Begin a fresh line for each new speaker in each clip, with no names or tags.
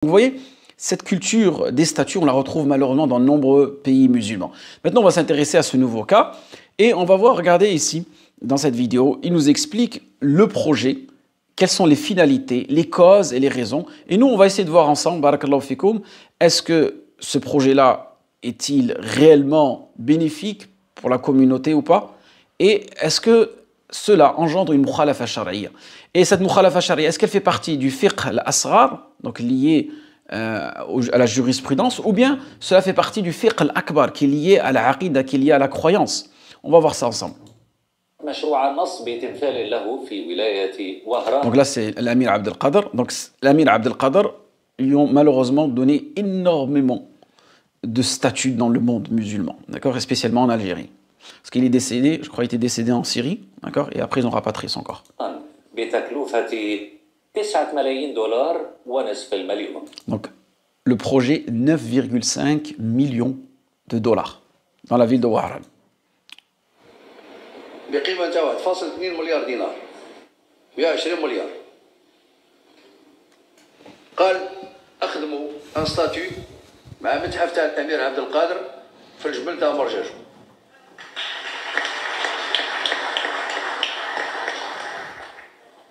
Vous voyez, cette culture des statues, on la retrouve malheureusement dans de nombreux pays musulmans. Maintenant, on va s'intéresser à ce nouveau cas et on va voir, regardez ici, dans cette vidéo, il nous explique le projet, quelles sont les finalités, les causes et les raisons. Et nous, on va essayer de voir ensemble, barakallahu fikoum, est-ce que ce projet-là est-il réellement bénéfique pour la communauté ou pas? Et est-ce que cela engendre une mukhalafa shar'iyya? Et cette mukhalafa shar'iyya, est-ce qu'elle fait partie du fiqh al-asghar, donc lié à la jurisprudence, ou bien cela fait partie du fiqh al-akbar, qui est lié à la aqida, qui est lié à la croyance? On va voir ça ensemble. Donc là, c'est l'Amir Abdelkader. Donc l'Amir Abdelkader lui ont malheureusement donné énormément de statuts dans le monde musulman, d'accord, et spécialement en Algérie. Parce qu'il est décédé, je crois qu'il était décédé en Syrie, d'accord, et après ils ont rapatrié son corps. Donc le projet 9,5 millions de dollars dans la ville de Wahran.
بقيمة 1.2 مليار دينار 120 مليار. قال أخدموا ان ستاتيو مع متحف تاع الأمير عبد القادر في الجبل تاع مرجاجو.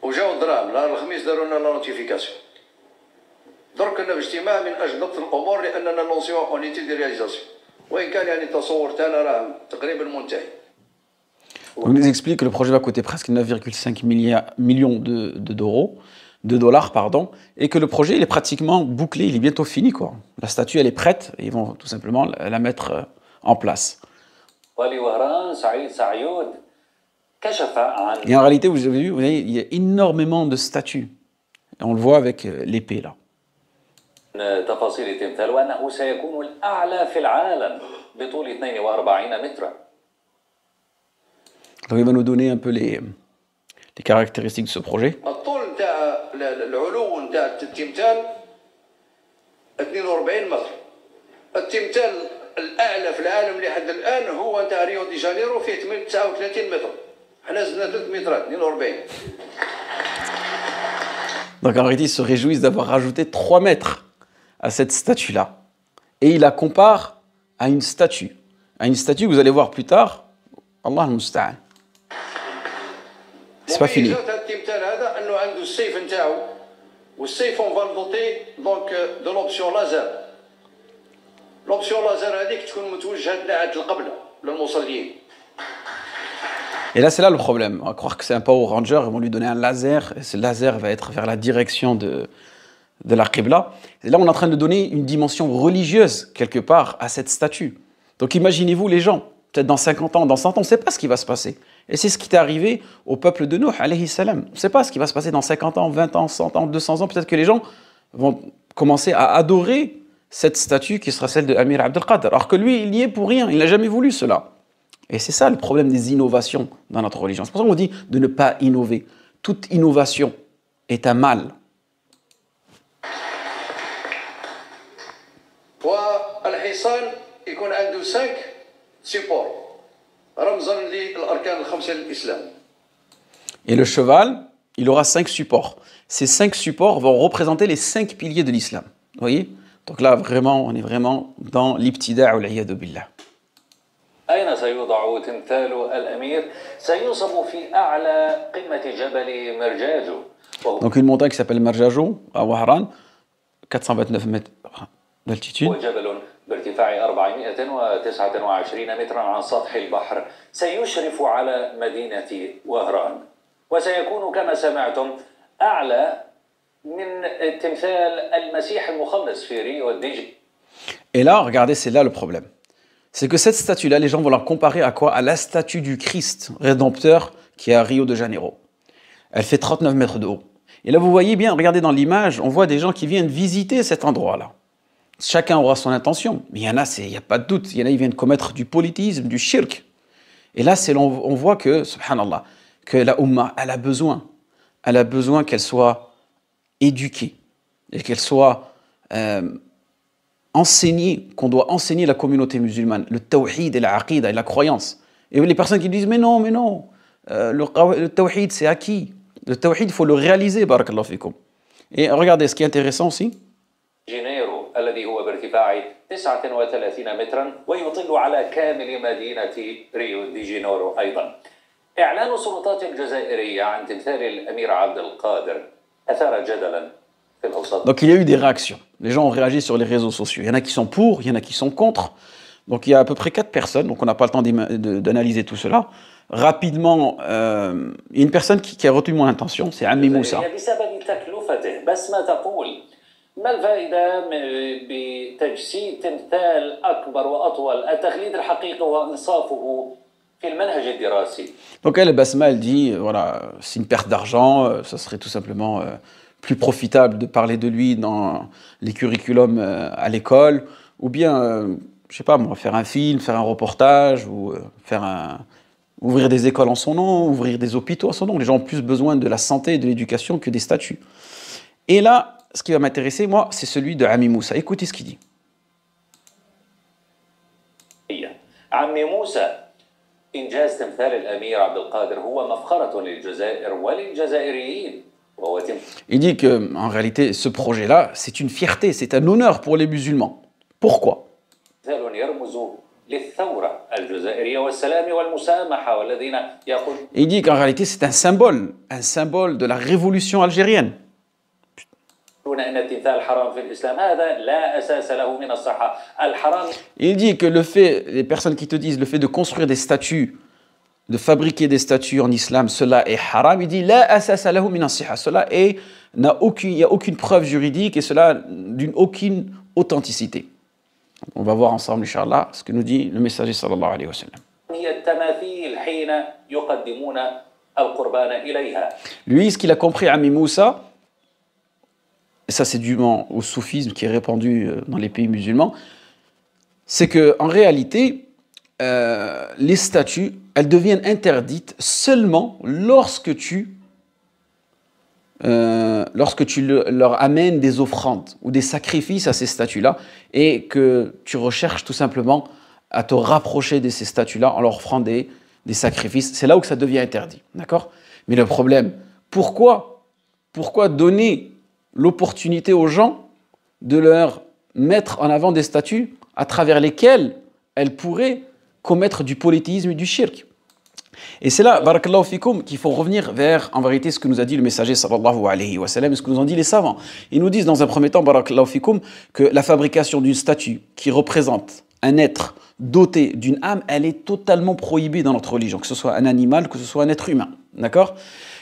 وجاو الدراهم نهار الخميس داروا لنا لا نوتيفيكاسيون. درك كنا باجتماع من أجل ضبط الأمور لأننا نونسيو اونيتي دي رياليزاسيون. وإن كان يعني التصور تاعنا راه تقريبا منتهي.
On nous explique que le projet va coûter presque 9,5 millions de dollars, pardon, et que le projet il est pratiquement bouclé, il est bientôt fini, quoi. La statue elle est prête, et ils vont tout simplement la mettre en place. Et en réalité, vous avez vu, il y a énormément de statues. Et on le voit avec l'épée là. Donc il va nous donner un peu les caractéristiques de ce projet.
الطول نتاع العلو نتاع التمثال 42 متر. التمثال الاعلى في العالم لحد الان هو نتاع ريو دي جانيرو فيه 39 متر. حنا زدنا 3 مترات 42.
Donc en réalité, ils se réjouissent d'avoir rajouté 3 mètres à cette statue-là. Et il la compare à une statue. À une statue que vous allez voir plus tard. Allah al-Musta'an. C'est pas fini.
التمثال هذا انه عنده السيف نتاعو والسيف اون فال دوتي دونك دو لوبسيون لازر. لوبسيون لازر هذيك تكون متوجهه لعند القبله للمصلين.
Et là, c'est là le problème. On va croire que c'est un Power Ranger, ils vont lui donner un laser, et ce laser va être vers la direction de la Qibla. Et là, on est en train de donner une dimension religieuse, quelque part, à cette statue. Donc imaginez-vous les gens, peut-être dans 50 ans, dans 100 ans, on ne sait pas ce qui va se passer. Et c'est ce qui est arrivé au peuple de Nuh, alayhi salam. On ne sait pas ce qui va se passer dans 50 ans, 20 ans, 100 ans, 200 ans. Peut-être que les gens vont commencer à adorer cette statue qui sera celle de Amir Abdelkader. Alors que lui, il y est pour rien, il n'a jamais voulu cela. Et c'est ça le problème des innovations dans notre religion. C'est pour ça qu'on dit de ne pas innover. Toute innovation est un mal.
والحصان يكون عنده 5 سيبور رمزا للاركان الخمسه للاسلام.
Et le cheval, il aura 5 supports. Ces 5 supports vont représenter les 5 piliers de l'islam. Vous voyez? Donc là, vraiment, on est vraiment dans l'ibtida' ou l'iyadu billah.
أين سيوضع تمثال الأمير؟ سينصب في أعلى قمة جبل مرجاجو.
Donc une montagne qui s'appelle Marjajo, à Wahran, 429 mètres d'altitude.
وجبل بارتفاع 429 مترا عن سطح البحر سيشرف على مدينة وهران وسيكون كما سمعتم أعلى من تمثال المسيح المخلص في ريو دي جانيرو.
Et là, regardez, c'est là le problème. C'est que cette statue-là, les gens vont la comparer à quoi? À la statue du Christ rédempteur qui est à Rio de Janeiro. Elle fait 39 mètres de haut. Et là, vous voyez bien, regardez dans l'image, on voit des gens qui viennent visiter cet endroit-là. Chacun aura son intention. Mais il y en a, il n'y a pas de doute. Il y en a, ils viennent commettre du politisme, du shirk. Et là, on voit que, subhanallah, que la Ummah, elle a besoin qu'elle soit éduquée et qu'elle soit enseignée, qu'on doit enseigner la communauté musulmane, le tawhid et la aqida et la croyance. Et les personnes qui disent, mais non, le tawhid c'est acquis. Le tawhid, il faut le réaliser, barakallahu fikum. Et regardez, ce qui est intéressant aussi,
جينيرو الذي هو بارتفاع 39 مترا ويطل على كامل مدينة ريو دي جينيرو أيضا. إعلان السلطات الجزائرية عن تمثال الأمير عبد القادر أثار جدلا في الأوساط.
Donc il y a eu des réactions. Les gens ont réagi sur les réseaux sociaux. Il y en a qui sont pour, il y en a qui sont contre. Donc il y a à peu près 4 personnes, donc on n'a pas le temps d'analyser tout cela. Rapidement, il y a une personne qui a retenu mon attention, c'est Ammi Moussa.
بسبب تكلفته بسمة تقول ما الفائدة بتجسيد تمثال أكبر وأطول التقليد الحقيقي وإنصافه في المنهج الدراسي.
Donc elle, Basma, elle dit, voilà, c'est une perte d'argent, ça serait tout simplement plus profitable de parler de lui dans les curriculums à l'école, ou bien, je sais pas moi, faire un film, faire un reportage, ou ouvrir des écoles en son nom, ouvrir des hôpitaux en son nom. Les gens ont plus besoin de la santé et de l'éducation que des statuts. Et là, ce qui va m'intéresser, moi, c'est celui de Ammi Moussa. Écoutez ce qu'il dit.
عمي موسى إنجاز تمثال الأمير عبد القادر هو مفخرة للجزائر وللجزائريين.
Il dit que, en réalité, ce projet-là, c'est une fierté, c'est un honneur pour les musulmans. Pourquoi? Il dit qu'en réalité, c'est un symbole de la révolution algérienne. Il dit que le fait, les personnes qui te disent le fait de construire des statues, de fabriquer des statues en islam, cela est haram. Il dit la asasa lahu min as-sihha. Cela il n'y a aucune preuve juridique et cela d'une aucune authenticité. On va voir ensemble, Inch'Allah, ce que nous dit le messager sallallahu alayhi wa sallam. Lui, ce qu'il a compris à Ammi Moussa, et ça c'est dû au soufisme qui est répandu dans les pays musulmans, c'est qu'en réalité, les statues, elles deviennent interdites seulement lorsque tu leur amènes des offrandes ou des sacrifices à ces statues-là et que tu recherches tout simplement à te rapprocher de ces statues-là en leur offrant des sacrifices. C'est là où ça devient interdit, d'accord? Mais le problème, pourquoi donner l'opportunité aux gens de leur mettre en avant des statues à travers lesquelles elles pourraient commettre du polythéisme et du shirk? Et c'est là, barakallahu fikoum, qu'il faut revenir vers, en vérité, ce que nous a dit le messager sallallahu alayhi wa sallam, et ce que nous ont dit les savants. Ils nous disent dans un premier temps, barakallahu fikoum, que la fabrication d'une statue qui représente un être doté d'une âme, elle est totalement prohibée dans notre religion, que ce soit un animal, que ce soit un être humain. D'accord?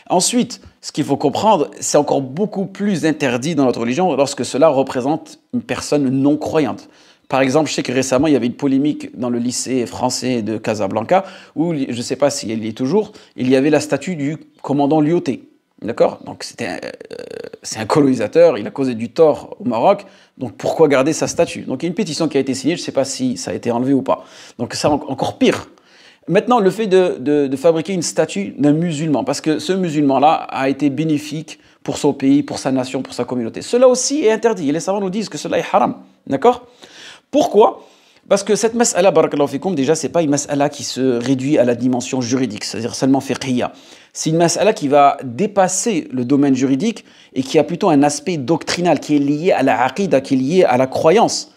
Ensuite, ce qu'il faut comprendre, c'est encore beaucoup plus interdit dans notre religion lorsque cela représente une personne non croyante. Par exemple, je sais que récemment, il y avait une polémique dans le lycée français de Casablanca, où, je ne sais pas si elle y est toujours, il y avait la statue du commandant Lyautey. D'accord? Donc, c'est un colonisateur, il a causé du tort au Maroc, donc pourquoi garder sa statue? Donc, il y a une pétition qui a été signée, je ne sais pas si ça a été enlevé ou pas. Donc, c'est encore pire. Maintenant, le fait de fabriquer une statue d'un musulman, parce que ce musulman-là a été bénéfique pour son pays, pour sa nation, pour sa communauté. Cela aussi est interdit, et les savants nous disent que cela est haram. D'accord? Pourquoi? Parce que cette mas'ala, barakallahu fikoum, déjà, ce n'est pas une mas'ala qui se réduit à la dimension juridique, c'est-à-dire seulement fiqhiyya. C'est une mas'ala qui va dépasser le domaine juridique et qui a plutôt un aspect doctrinal, qui est lié à la aqida, qui est lié à la croyance.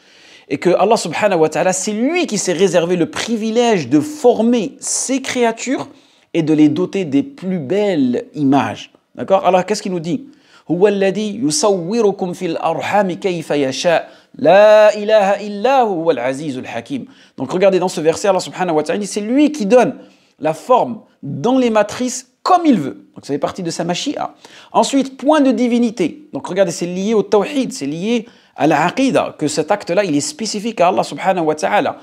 Et que Allah subhanahu wa ta'ala, c'est lui qui s'est réservé le privilège de former ses créatures et de les doter des plus belles images. D'accord? Alors, qu'est-ce qu'il nous dit? هو الذي يصوركم في الأرحام كيف يشاء لا إله إلا هو العزيز الحكيم. Donc regardez dans ce verset, Allah subhanahu wa ta'ala dit c'est lui qui donne la forme dans les matrices comme il veut. Donc ça fait partie de sa mashia. Ensuite, point de divinité. Donc regardez, c'est lié au tawhid, c'est lié à la aqida, que cet acte-là, il est spécifique à Allah subhanahu wa ta'ala.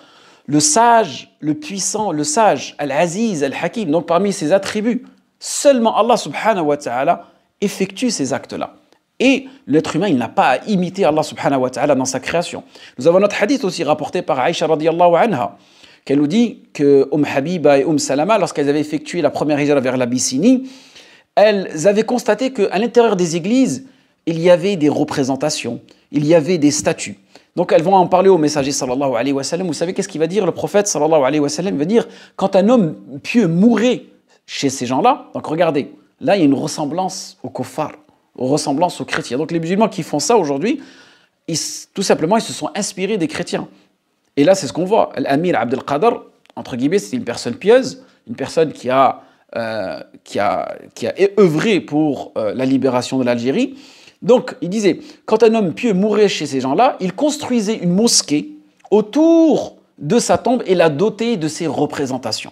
Le sage, le puissant, le sage, al-aziz, al-hakim. Donc parmi ses attributs, seulement Allah subhanahu wa ta'ala effectue ces actes-là. Et l'être humain, il n'a pas à imiter Allah subhanahu wa ta'ala dans sa création. Nous avons notre hadith aussi rapporté par Aïcha radiyallahu anha, qu'elle nous dit que Habiba et Salama, lorsqu'elles avaient effectué la première hijra vers l'Abyssinie, elles avaient constaté qu'à l'intérieur des églises, il y avait des représentations, il y avait des statues. Donc elles vont en parler au messager sallallahu alayhi wa sallam. Vous savez qu'est-ce qu'il va dire? Le prophète sallallahu alayhi wa sallam va dire, quand un homme pieux mourrait chez ces gens-là, donc regardez, là il y a une ressemblance aux kuffar, aux ressemblances aux chrétiens. Donc les musulmans qui font ça aujourd'hui, tout simplement, ils se sont inspirés des chrétiens. Et là, c'est ce qu'on voit. L'Amir Abdelkader, entre guillemets, c'est une personne pieuse, une personne qui a œuvré pour la libération de l'Algérie. Donc, il disait, quand un homme pieux mourait chez ces gens-là, il construisait une mosquée autour de sa tombe et la dotait de ses représentations.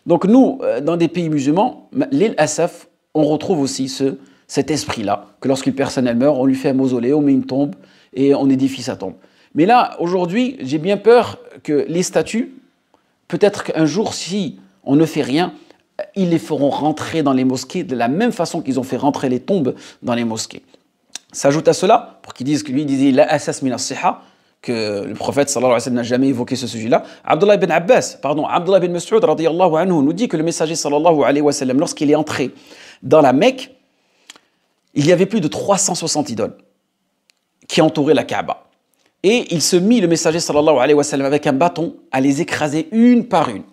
Donc nous, dans des pays musulmans, l'île Asaf, on retrouve aussi cet esprit-là, que lorsqu'une personne elle meurt, on lui fait un mausolée, on met une tombe et on édifie sa tombe. Mais là, aujourd'hui, j'ai bien peur que les statues, peut-être qu'un jour, si on ne fait rien, ils les feront rentrer dans les mosquées de la même façon qu'ils ont fait rentrer les tombes dans les mosquées. S'ajoute à cela, pour qu'ils disent que lui il disait la asas min as-siha, que le prophète sallallahu alayhi wa sallam n'a jamais évoqué ce sujet-là. Abdullah ibn Mas'ud radiyallahu anhu nous dit que le messager sallallahu alayhi wa sallam, lorsqu'il est entré dans la Mecque, il y avait plus de 360 idoles qui entouraient la Kaaba. Et il se mit, le messager sallallahu alayhi wa sallam, avec un bâton, à les écraser une par une.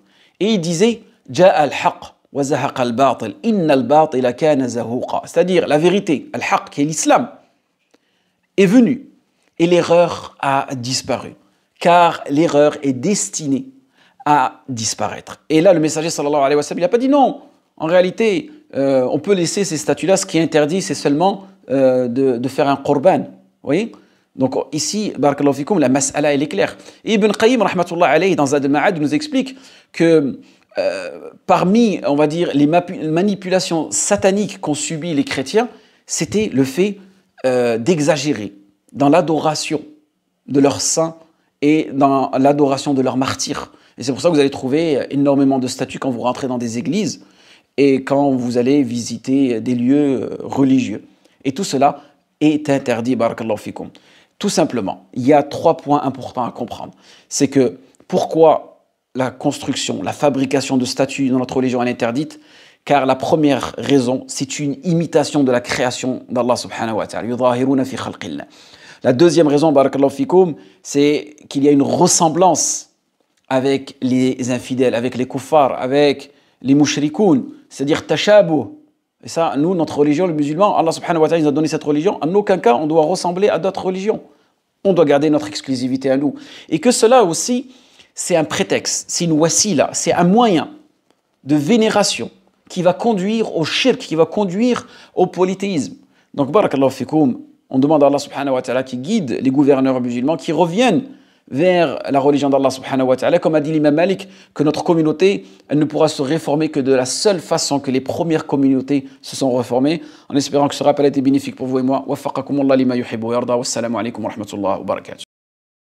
Et il disait Ja'a al-haq wa zahaqa al-batil, inna al-batila kana zahuqa. C'est-à-dire la vérité, al-haq, qui est l'islam, est venue et l'erreur a disparu. Car l'erreur est destinée à disparaître. Et là, le messager sallallahu alayhi wa sallam, il n'a pas dit non. En réalité, on peut laisser ces statues-là. Ce qui est interdit, c'est seulement de faire un qurban. Vous voyez? Donc ici, barakallahu fikoum, la mas'ala, elle est claire. Et Ibn Qayyim, rahmatullah alayhi, dans Zad al-Ma'ad, nous explique que parmi, on va dire, les manipulations sataniques qu'ont subies les chrétiens, c'était le fait d'exagérer dans l'adoration de leurs saints et dans l'adoration de leurs martyrs. Et c'est pour ça que vous allez trouver énormément de statues quand vous rentrez dans des églises et quand vous allez visiter des lieux religieux. Et tout cela est interdit, barakallahu fikoum. Tout simplement, il y a 3 points importants à comprendre. C'est que pourquoi la construction, la fabrication de statues dans notre religion est interdite? Car la première raison, c'est une imitation de la création d'Allah subhanahu wa ta'ala. Yudahiruna fi khalqillah. La deuxième raison, barakallahu fikoum, c'est qu'il y a une ressemblance avec les infidèles, avec les kuffars, avec les mushrikoun, c'est-à-dire tashabuh. Et ça, nous, notre religion, le musulman, Allah subhanahu wa ta'ala nous a donné cette religion. En aucun cas, on doit ressembler à d'autres religions. On doit garder notre exclusivité à nous. Et que cela aussi, c'est un prétexte, c'est une wasila, c'est un moyen de vénération qui va conduire au shirk, qui va conduire au polythéisme. Donc, barakallahu fikoum, on demande à Allah subhanahu wa ta'ala qui guide les gouverneurs musulmans, qui reviennent vers la religion d'Allah subhanahu wa ta'ala, comme a dit l'imam Malik, que notre communauté, elle ne pourra se réformer que de la seule façon que les premières communautés se sont réformées, en espérant que ce rappel a été bénéfique pour vous et moi. Waffaqakumullah lima yuhibbu wa yarda. Wassalamu alaikum wa rahmatullahi wa barakatuh.